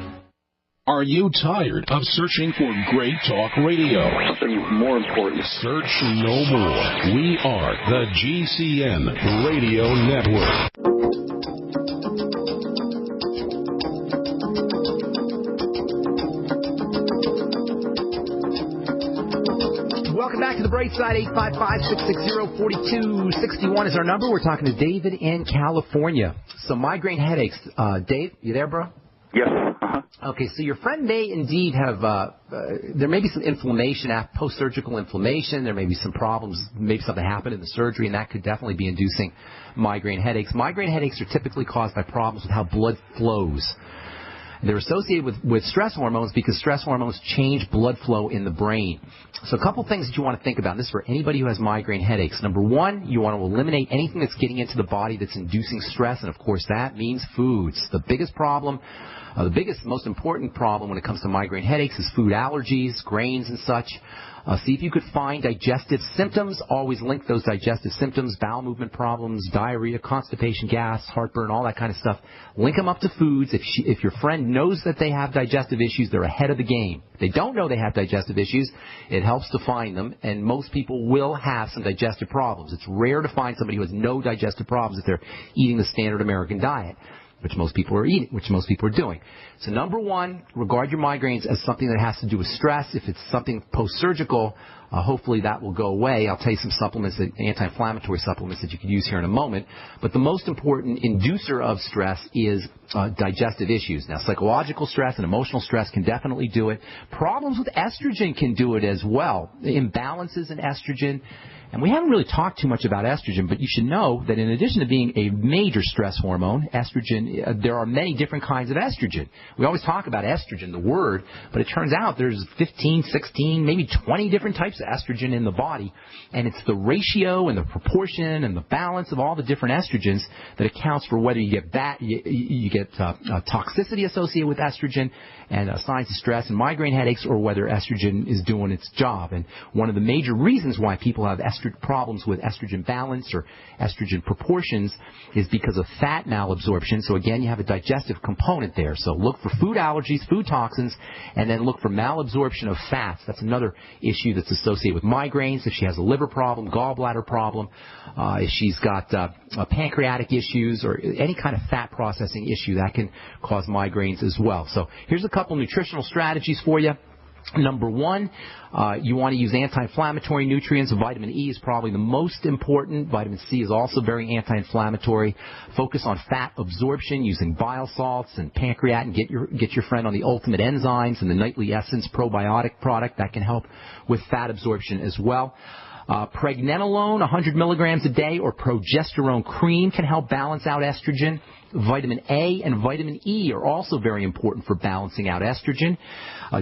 Are you tired of searching for great talk radio? Something more important. Search no more. We are the GCN Radio Network. Welcome back to the Bright Side. 855-660-4261 is our number. We're talking to David in California. So migraine headaches. Dave, you there, bro? Yes. Okay, so your friend may indeed have, there may be some inflammation, post-surgical inflammation. There may be some problems, maybe something happened in the surgery, and that could definitely be inducing migraine headaches. Migraine headaches are typically caused by problems with how blood flows. They're associated with stress hormones because stress hormones change blood flow in the brain. So a couple things that you want to think about. This is for anybody who has migraine headaches. Number one, you want to eliminate anything that's getting into the body that's inducing stress, and of course that means foods. The biggest problem, most important problem when it comes to migraine headaches is food allergies, grains and such. See if you could find digestive symptoms. Always link those digestive symptoms, bowel movement problems, diarrhea, constipation, gas, heartburn, all that kind of stuff. Link them up to foods. If your friend knows that they have digestive issues, they're ahead of the game. If they don't know they have digestive issues, it helps to find them, and most people will have some digestive problems. It's rare to find somebody who has no digestive problems if they're eating the standard American diet, which most people are eating, which most people are doing. So number one, regard your migraines as something that has to do with stress. If it's something post-surgical, hopefully that will go away. I'll tell you some supplements, anti-inflammatory supplements that you can use here in a moment. But the most important inducer of stress is digestive issues. Now, psychological stress and emotional stress can definitely do it. Problems with estrogen can do it as well. Imbalances in estrogen. And we haven't really talked too much about estrogen, but you should know that in addition to being a major stress hormone, estrogen, there are many different kinds of estrogen. We always talk about estrogen, the word, but it turns out there's 15, 16, maybe 20 different types of estrogen in the body, and it's the ratio and the proportion and the balance of all the different estrogens that accounts for whether you get toxicity associated with estrogen and signs of stress and migraine headaches, or whether estrogen is doing its job. And one of the major reasons why people have problems with estrogen balance or estrogen proportions is because of fat malabsorption. So again, you have a digestive component there. So look for food allergies, food toxins, and then look for malabsorption of fats. That's another issue that's associated with migraines. If she has a liver problem, gallbladder problem, if she's got pancreatic issues or any kind of fat processing issue, that can cause migraines as well. So here's a couple nutritional strategies for you. Number one, you want to use anti-inflammatory nutrients. Vitamin E is probably the most important. Vitamin C is also very anti-inflammatory. Focus on fat absorption using bile salts and pancreatin. Get your friend on the Ultimate Enzymes and the Nightly Essence probiotic product. That can help with fat absorption as well. Pregnenolone, 100 milligrams a day, or progesterone cream can help balance out estrogen. Vitamin A and vitamin E are also very important for balancing out estrogen.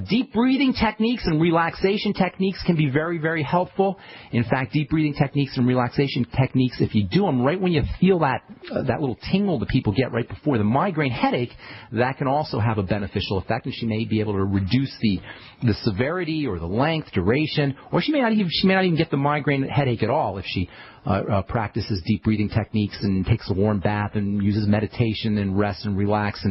Deep breathing techniques and relaxation techniques can be very, very helpful. In fact, deep breathing techniques and relaxation techniques, if you do them right when you feel that little tingle that people get right before the migraine headache, that can also have a beneficial effect, and she may be able to reduce the severity or the length, duration, or she may not even get the migraine headache at all if she practices deep breathing techniques and takes a warm bath and uses meditation and rest and relax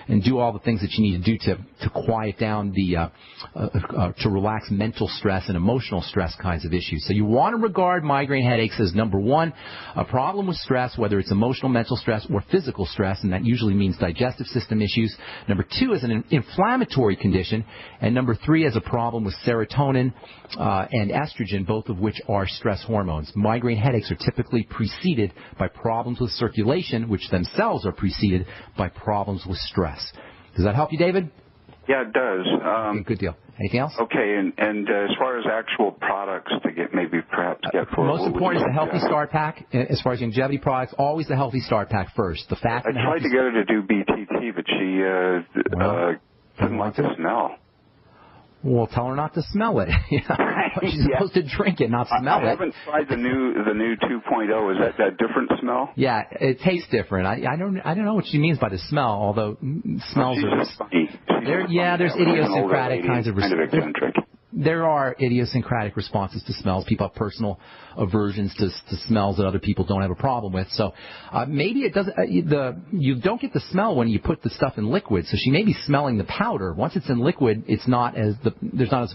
and do all the things that you need to do to quiet down to relax mental stress and emotional stress kinds of issues. So you want to regard migraine headaches as, number one, a problem with stress, whether it's emotional, mental stress, or physical stress, and that usually means digestive system issues. Number two, as an inflammatory condition. And number three, as a problem with serotonin and estrogen, both of which are stress hormones. Migraine headaches are typically preceded by problems with circulation, which themselves are preceded by problems with stress. Does that help you, David? Yeah, it does. Good deal. Anything else? Okay, and as far as actual products to get for most important is the Healthy Start Pack. As far as longevity products, always the Healthy Start Pack first. The fat. I tried to get her to do BTT, but she didn't like the smell. Well, tell her not to smell it. She's supposed to drink it, not smell it. I haven't tried the new 2.0. Is that different smell? Yeah, it tastes different. I don't know what she means by the smell. Although smells are funny. There's idiosyncratic kinds of eccentric. There are idiosyncratic responses to smells. People have personal aversions to smells that other people don't have a problem with. So maybe it doesn't. You don't get the smell when you put the stuff in liquid. So she may be smelling the powder. Once it's in liquid, there's not as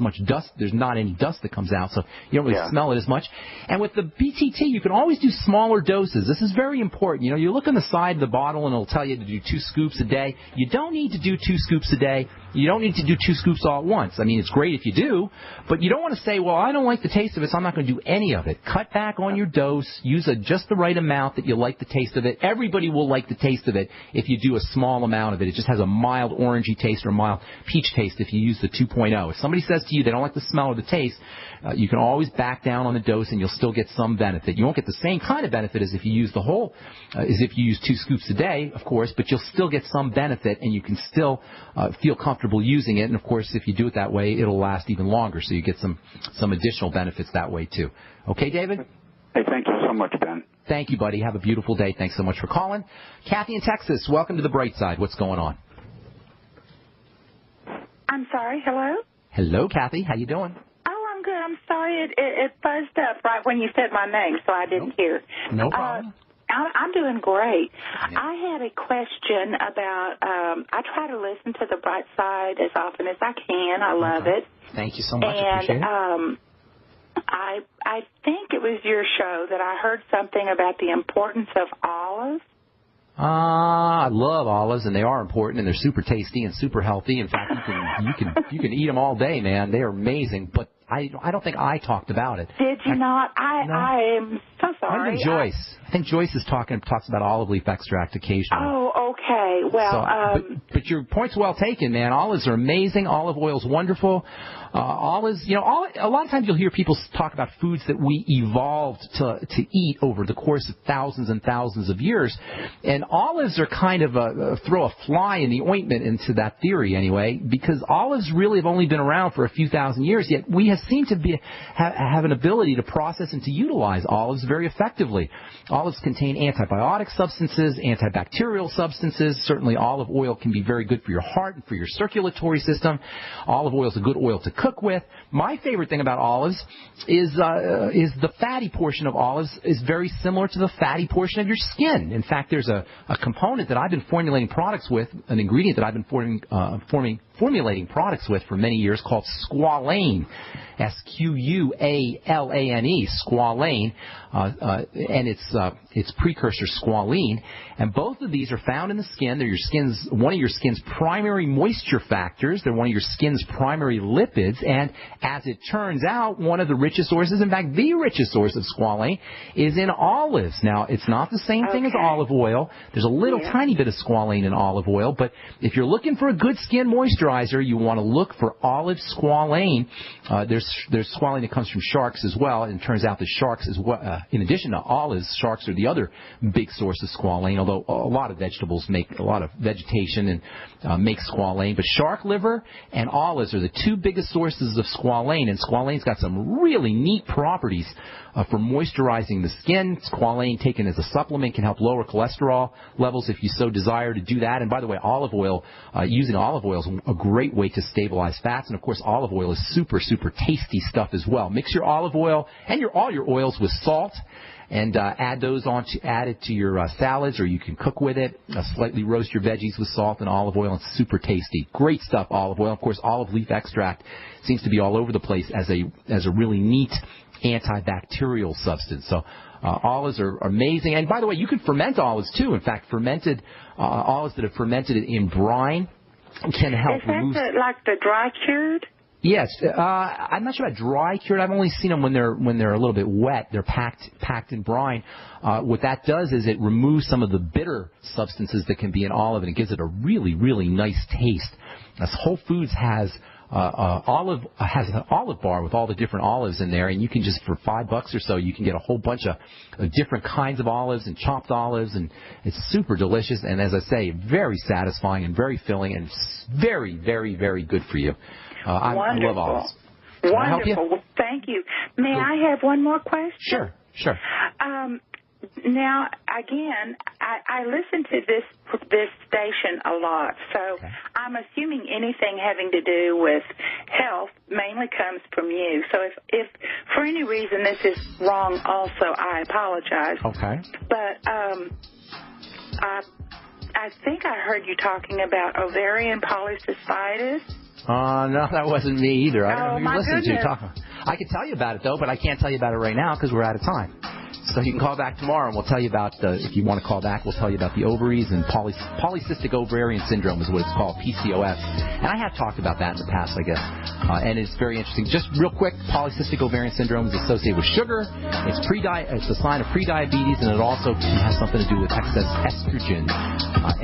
much dust. There's not any dust that comes out, so you don't really smell it as much. And with the BTT, you can always do smaller doses. This is very important. You look on the side of the bottle and it'll tell you to do 2 scoops a day. You don't need to do 2 scoops a day. You don't need to do 2 scoops all at once. I mean, it's great if you do, but you don't want to say, well, I don't like the taste of it, so I'm not going to do any of it. Cut back on your dose. Use just the right amount that you like the taste of it. Everybody will like the taste of it if you do a small amount of it. It just has a mild orangey taste or a mild peach taste if you use the 2.0. If somebody says to you they don't like the smell or the taste, you can always back down on the dose and you'll still get some benefit. You won't get the same kind of benefit as if you use as if you use 2 scoops a day, of course, but you'll still get some benefit and you can still feel comfortable using it. And, of course, if you do it that way, it'll last even longer, so you get some additional benefits that way, too. Okay, David? Hey, thank you so much, Ben. Thank you, buddy. Have a beautiful day. Thanks so much for calling. Kathy in Texas, welcome to the Bright Side. What's going on? I'm sorry. Hello? Hello, Kathy. How you doing? Oh, I'm good. I'm sorry. It buzzed up right when you said my name, so I didn't hear. No problem. I'm doing great. I had a question about, I try to listen to the Bright Side as often as I can. I love it. Thank you so much. And appreciate it. I think it was your show that I heard something about the importance of olives. I love olives, and they are important, and they're super tasty and super healthy. In fact, you can eat them all day, man. They are amazing. But I don't think I talked about it. Did you not? I am so sorry. I think Joyce. I think Joyce talks about olive leaf extract occasionally. Oh, okay. Well, but your point's well taken, man. Olives are amazing. Olive oil's wonderful. Olives, a lot of times you'll hear people talk about foods that we evolved to eat over the course of thousands and thousands of years, and olives are kind of throw a fly in the ointment into that theory anyway, because olives really have only been around for a few thousand years, yet we have seemed to have an ability to process and to utilize olives very effectively. Olives contain antibiotic substances, antibacterial substances. Certainly olive oil can be very good for your heart and for your circulatory system. Olive oil is a good oil to cook with. My favorite thing about olives is the fatty portion of olives is very similar to the fatty portion of your skin. In fact, there's a component that I've been formulating products with, an ingredient that I've been formulating products with for many years called squalane, squalane, squalane, and its precursor squalene. And both of these are found in the skin. They're one of your skin's primary moisture factors. They're one of your skin's primary lipids. And as it turns out, one of the richest sources, in fact, the richest source of squalane is in olives. Now, it's not the same thing as olive oil. There's a little tiny bit of squalane in olive oil. But if you're looking for a good skin moisturizer, moisturizer, you want to look for olive squalane. There's squalane that comes from sharks as well, and it turns out that sharks, as well, in addition to olives, sharks are the other big source of squalane, although a lot of vegetables make a lot of vegetation and make squalane. But shark liver and olives are the two biggest sources of squalane, and squalane's got some really neat properties for moisturizing the skin. Squalane taken as a supplement can help lower cholesterol levels if you so desire to do that. And by the way, olive oil, using olive oil is a great way to stabilize fats. And of course, olive oil is super, super tasty stuff as well. Mix your olive oil and all your oils with salt, and add it to your salads, or you can cook with it. Slightly roast your veggies with salt and olive oil. It's super tasty. Great stuff, olive oil. Of course, olive leaf extract seems to be all over the place as a really neat antibacterial substance. So olives are amazing. And by the way, you can ferment olives too. In fact, fermented olives that have fermented in brine can help remove. Is that like the dry cured? Yes, I'm not sure about dry cured. I've only seen them when they're a little bit wet. They're packed in brine. What that does is it removes some of the bitter substances that can be in olive, and it gives it a really, really nice taste. As Whole Foods has an olive bar with all the different olives in there, and you can just, for $5 or so, you can get a whole bunch of different kinds of olives and chopped olives, and it's super delicious. And as I say, very satisfying and very filling, and very, very, very good for you. I love olives. Wonderful. Well, thank you. May I have one more question? Sure. Now, again, I listen to this station a lot, so I'm assuming anything having to do with health mainly comes from you. So if for any reason this is wrong also, I apologize. Okay. But I think I heard you talking about ovarian polycystitis. No, that wasn't me either. I don't know who you're listening goodness. to. I can tell you about it, though, but I can't tell you about it right now because we're out of time. So you can call back tomorrow, and we'll tell you about, if you want to call back, we'll tell you about the ovaries and polycystic ovarian syndrome is what it's called, PCOS. And I have talked about that in the past, I guess. And it's very interesting. Just real quick, polycystic ovarian syndrome is associated with sugar. It's a sign of prediabetes, and it also has something to do with excess estrogen.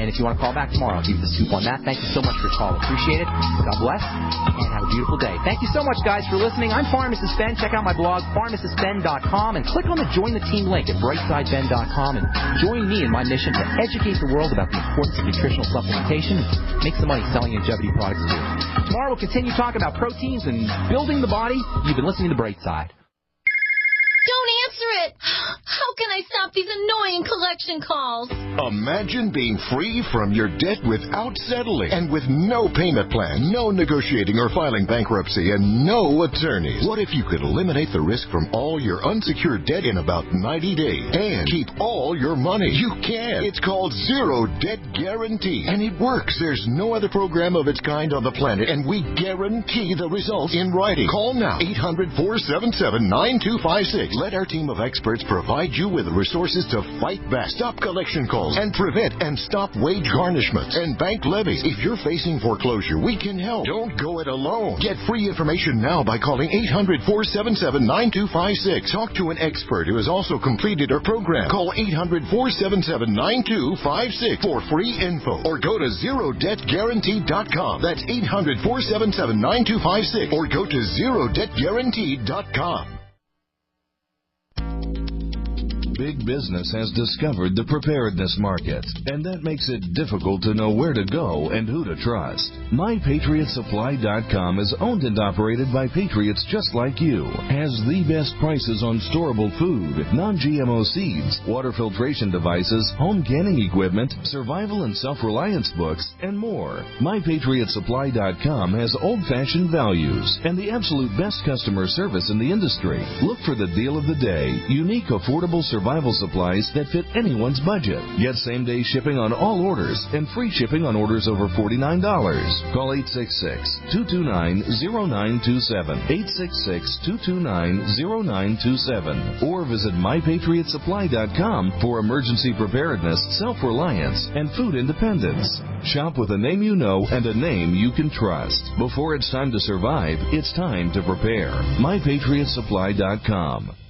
And if you want to call back tomorrow, I'll give you the scoop on that. Thank you so much for your call. Appreciate it. God bless, and have a beautiful day. Thank you so much, guys, for listening. I'm Pharmacist Ben. Check out my blog, pharmacistben.com, and click on the Join the Team link at brightsideben.com and join me in my mission to educate the world about the importance of nutritional supplementation and make some money selling longevity products too. Tomorrow we'll continue talking about proteins and building the body. You've been listening to Brightside. Don't answer it! How can I stop these annoying collection calls? Imagine being free from your debt without settling and with no payment plan, no negotiating or filing bankruptcy, and no attorneys. What if you could eliminate the risk from all your unsecured debt in about 90 days and keep all your money? You can. It's called Zero Debt Guarantee, and it works. There's no other program of its kind on the planet, and we guarantee the results in writing. Call now, 800-477-9256. Let our team of experts provide you with the resources to fight back, stop collection calls, and prevent and stop wage garnishments and bank levies. If you're facing foreclosure, we can help. Don't go it alone. Get free information now by calling 800-477-9256. Talk to an expert who has also completed our program. Call 800-477-9256 for free info, or go to ZeroDebtGuarantee.com. That's 800-477-9256, or go to ZeroDebtGuarantee.com. Big business has discovered the preparedness market, and that makes it difficult to know where to go and who to trust. MyPatriotSupply.com is owned and operated by patriots just like you. Has the best prices on storable food, non-GMO seeds, water filtration devices, home canning equipment, survival and self-reliance books, and more. MyPatriotSupply.com has old-fashioned values and the absolute best customer service in the industry. Look for the deal of the day, unique, affordable survival supplies that fit anyone's budget. Get same-day shipping on all orders and free shipping on orders over $49. Call 866-229-0927, 866-229-0927, or visit MyPatriotSupply.com for emergency preparedness, self-reliance, and food independence. Shop with a name you know and a name you can trust. Before it's time to survive, it's time to prepare. MyPatriotSupply.com.